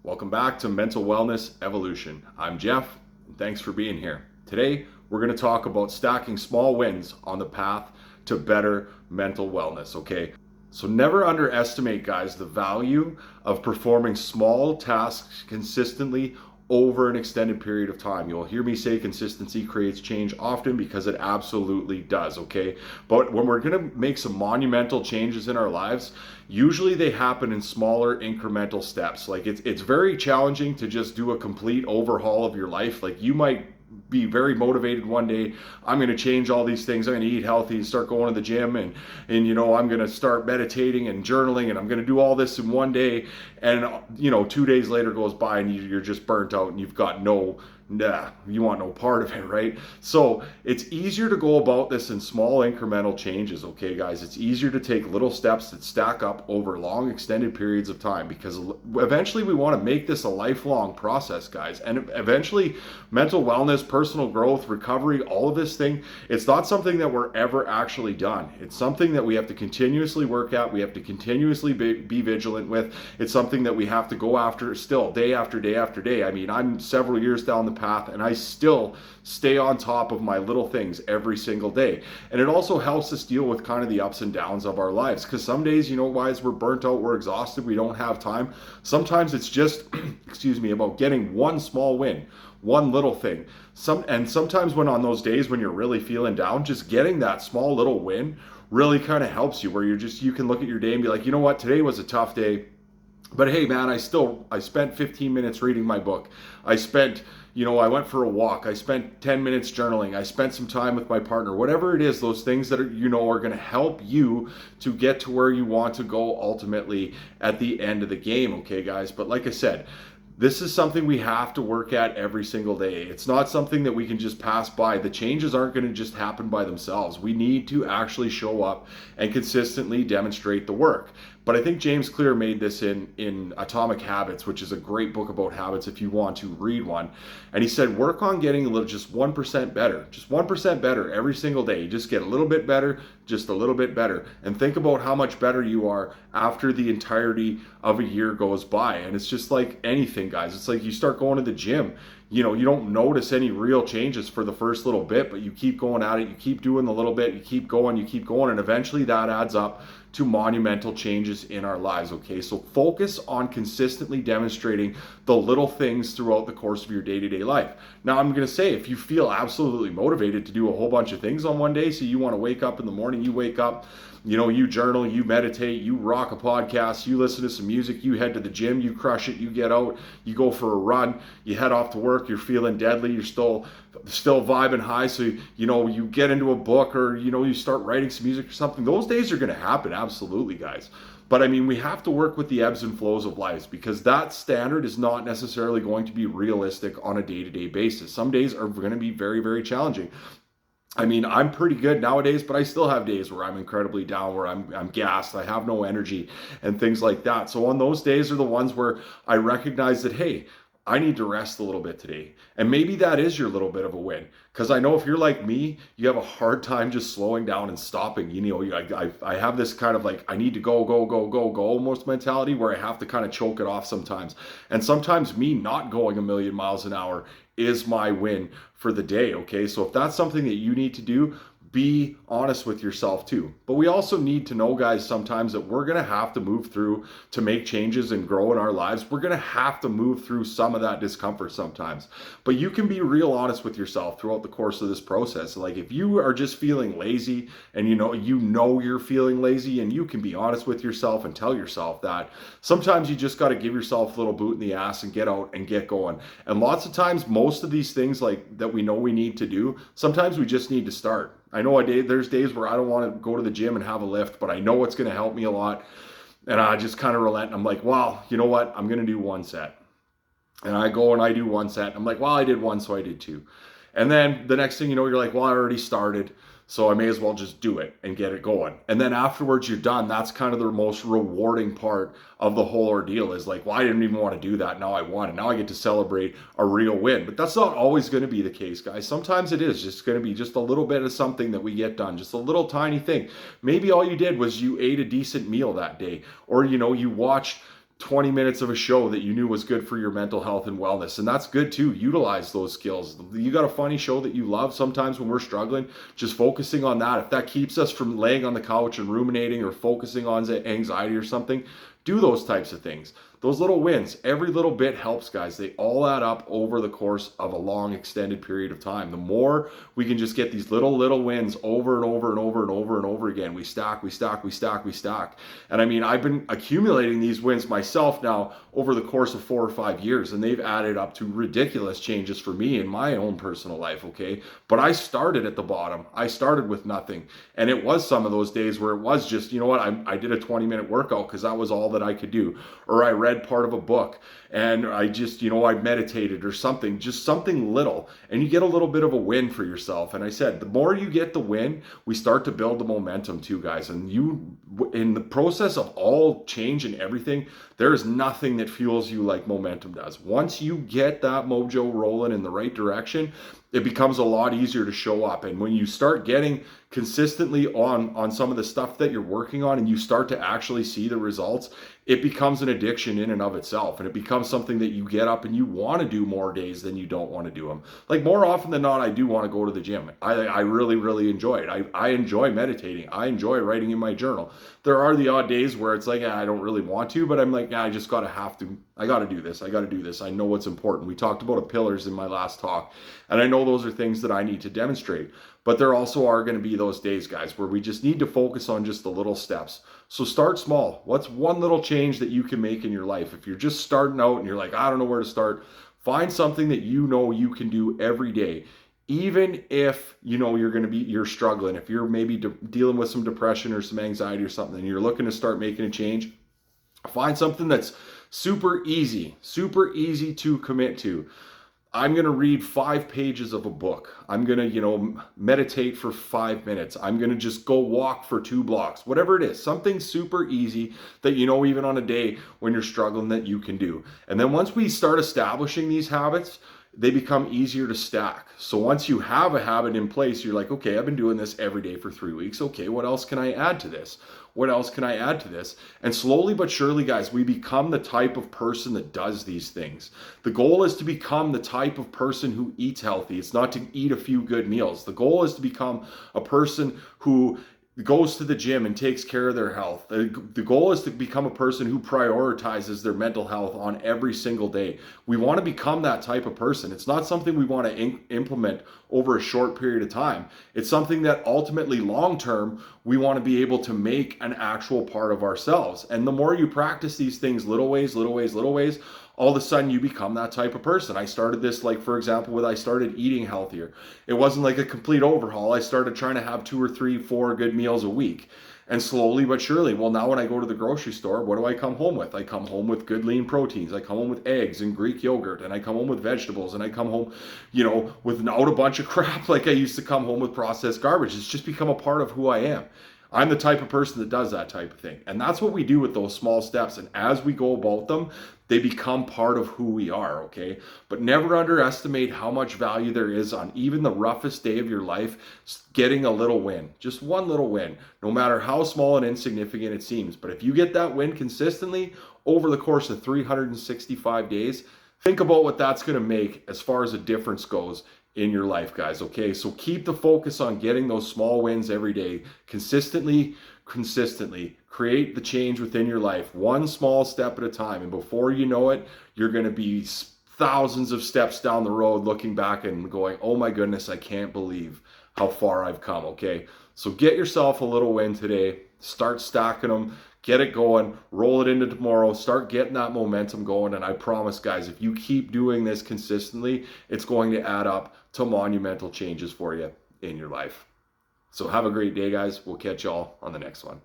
Welcome back to Mental Wellness Evolution. I'm Jeff, and thanks for being here. Today, we're going to talk about stacking small wins on the path to better mental wellness, okay? So, never underestimate, guys, the value of performing small tasks consistently over an extended period of time. You'll hear me say consistency creates change often because it absolutely does, okay? But when we're gonna make some monumental changes in our lives, usually they happen in smaller incremental steps. Like it's very challenging to just do a complete overhaul of your life. Like you might be very motivated one day. I'm going to change all these things. I'm going to eat healthy and start going to the gym, and I'm going to start meditating and journaling, and I'm going to do all this in one day. And 2 days later goes by and you're just burnt out and you've got you want no part of it, right? So it's easier to go about this in small incremental changes, okay, guys? It's easier to take little steps that stack up over long extended periods of time, because eventually we want to make this a lifelong process, guys. And eventually mental wellness, personal growth, recovery, all of this thing, it's not something that we're ever actually done. It's something that we have to continuously work at. We have to continuously be vigilant with. It's something that we have to go after still day after day after day. I mean, I'm several years down the path and I still stay on top of my little things every single day. And it also helps us deal with kind of the ups and downs of our lives, because some days, guys, we're burnt out, we're exhausted, we don't have time. Sometimes it's just about getting one small win, one little thing. Sometimes when on those days when you're really feeling down, just getting that small little win really kind of helps you, where you can look at your day and be like, you know what, today was a tough day, but hey man, I spent 15 minutes reading my book. I went for a walk. I spent 10 minutes journaling. I spent some time with my partner. Whatever it is, those things that are going to help you to get to where you want to go ultimately at the end of the game, okay, guys? But like I said, this is something we have to work at every single day. It's not something that we can just pass by. The changes aren't going to just happen by themselves. We need to actually show up and consistently demonstrate the work. But I think James Clear made this in Atomic Habits, which is a great book about habits if you want to read one. And he said, work on getting just 1% better, just 1% better every single day. You just get a little bit better, just a little bit better. And think about how much better you are after the entirety of a year goes by. And it's just like anything, guys. It's like you start going to the gym. You don't notice any real changes for the first little bit, but you keep going at it, you keep doing the little bit, you keep going, and eventually that adds up to monumental changes in our lives, okay? So focus on consistently demonstrating the little things throughout the course of your day-to-day life. Now, I'm going to say, if you feel absolutely motivated to do a whole bunch of things on one day, so you want to wake up in the morning, you wake up, you journal, you meditate, you rock a podcast, you listen to some music, you head to the gym, you crush it, you get out, you go for a run, you head off to work, you're feeling deadly, you're still vibing high, so you get into a book, or you start writing some music or something. Those days are going to happen, absolutely, guys. But I mean, we have to work with the ebbs and flows of life, because that standard is not necessarily going to be realistic on a day-to-day basis. Some days are going to be very, very challenging. I mean, I'm pretty good nowadays, but I still have days where I'm incredibly down, where I'm gassed, I have no energy, and things like that. So on those days are the ones where I recognize that, hey, I need to rest a little bit today. And maybe that is your little bit of a win. Because I know if you're like me, you have a hard time just slowing down and stopping. I have this kind of like, I need to go, go, go, go, go almost mentality, where I have to kind of choke it off sometimes. And sometimes me not going a million miles an hour is my win for the day, okay? So if that's something that you need to do, be honest with yourself too. But we also need to know, guys, sometimes that we're going to have to move through to make changes and grow in our lives. We're going to have to move through some of that discomfort sometimes. But you can be real honest with yourself throughout the course of this process. Like if you are just feeling lazy, and you're feeling lazy, and you can be honest with yourself and tell yourself that, sometimes you just got to give yourself a little boot in the ass and get out and get going. And lots of times, most of these things like that we know we need to do, sometimes we just need to start. I know there's days where I don't want to go to the gym and have a lift, but I know it's going to help me a lot. And I just kind of relent. I'm like, well, you know what? I'm going to do one set. And I go and I do one set. I'm like, well, I did one, so I did two. And then the next thing you know, you're like, well, I already started, so I may as well just do it and get it going. And then afterwards you're done. That's kind of the most rewarding part of the whole ordeal, is like, well, I didn't even want to do that. Now I want it. Now I get to celebrate a real win. But that's not always going to be the case, guys. Sometimes it is just going to be just a little bit of something that we get done, just a little tiny thing. Maybe all you did was you ate a decent meal that day, or you watched 20 minutes of a show that you knew was good for your mental health and wellness. And that's good too. Utilize those skills. You got a funny show that you love. Sometimes when we're struggling, just focusing on that, if that keeps us from laying on the couch and ruminating or focusing on anxiety or something, do those types of things. Those little wins, every little bit helps, guys. They all add up over the course of a long extended period of time. The more we can just get these little wins over and over and over and over and over again, we stack. And I mean, I've been accumulating these wins myself now over the course of 4 or 5 years, and they've added up to ridiculous changes for me in my own personal life, okay? But I started at the bottom. I started with nothing. And it was some of those days where it was just, you know what, I did a 20-minute workout because that was all that I could do. Or I read part of a book and I just, I meditated or something, just something little, and you get a little bit of a win for yourself. And I said, the more you get the win, we start to build the momentum too, guys. And you, in the process of all change and everything, there is nothing that fuels you like momentum does. Once you get that mojo rolling in the right direction, it becomes a lot easier to show up. And when you start getting consistently on some of the stuff that you're working on and you start to actually see the results, it becomes an addiction in and of itself. And it becomes something that you get up and you want to do more days than you don't want to do them. Like more often than not, I do want to go to the gym. I really enjoy it. I enjoy meditating. I enjoy writing in my journal. There are the odd days where it's like, I don't really want to, but I'm like, I just got to do this. I know what's important. We talked about pillars in my last talk, and I know those are things that I need to demonstrate. But there also are going to be those days, guys, where we just need to focus on just the little steps. So start small. What's one little change that you can make in your life? If you're just starting out and you're like, I don't know where to start, find something that you know you can do every day. Even if you're struggling, if you're maybe dealing with some depression or some anxiety or something, and you're looking to start making a change, find something that's super easy to commit to. I'm going to read 5 pages of a book. I'm going to, meditate for 5 minutes. I'm going to just go walk for 2 blocks, whatever it is, something super easy that, even on a day when you're struggling, that you can do. And then once we start establishing these habits, they become easier to stack. So once you have a habit in place, you're like, okay, I've been doing this every day for 3 weeks. Okay, what else can I add to this? And slowly but surely, guys, we become the type of person that does these things. The goal is to become the type of person who eats healthy. It's not to eat a few good meals. The goal is to become a person who goes to the gym and takes care of their health. The goal is to become a person who prioritizes their mental health on every single day. We want to become that type of person. It's not something we want to implement over a short period of time. It's something that ultimately long term we want to be able to make an actual part of ourselves. And the more you practice these things little ways, all of a sudden you become that type of person. I started this, like, for example, when I started eating healthier. It wasn't like a complete overhaul. I started trying to have 2 or 3, 4 good meals a week. And slowly but surely, well, now when I go to the grocery store, what do I come home with? I come home with good lean proteins. I come home with eggs and Greek yogurt, and I come home with vegetables, and I come home, without a bunch of crap like I used to come home with processed garbage. It's just become a part of who I am. I'm the type of person that does that type of thing. And that's what we do with those small steps. And as we go about them, they become part of who we are, okay? But never underestimate how much value there is on even the roughest day of your life, getting a little win, just one little win, no matter how small and insignificant it seems. But if you get that win consistently over the course of 365 days, think about what that's going to make as far as a difference goes in your life, guys. Okay, so keep the focus on getting those small wins every day, consistently create the change within your life, one small step at a time. And before you know it, you're going to be thousands of steps down the road looking back and going, oh my goodness, I can't believe how far I've come. Okay, so get yourself a little win today, start stacking them, get it going, roll it into tomorrow, start getting that momentum going. And I promise, guys, if you keep doing this consistently, it's going to add up to monumental changes for you in your life. So have a great day, guys. We'll catch y'all on the next one.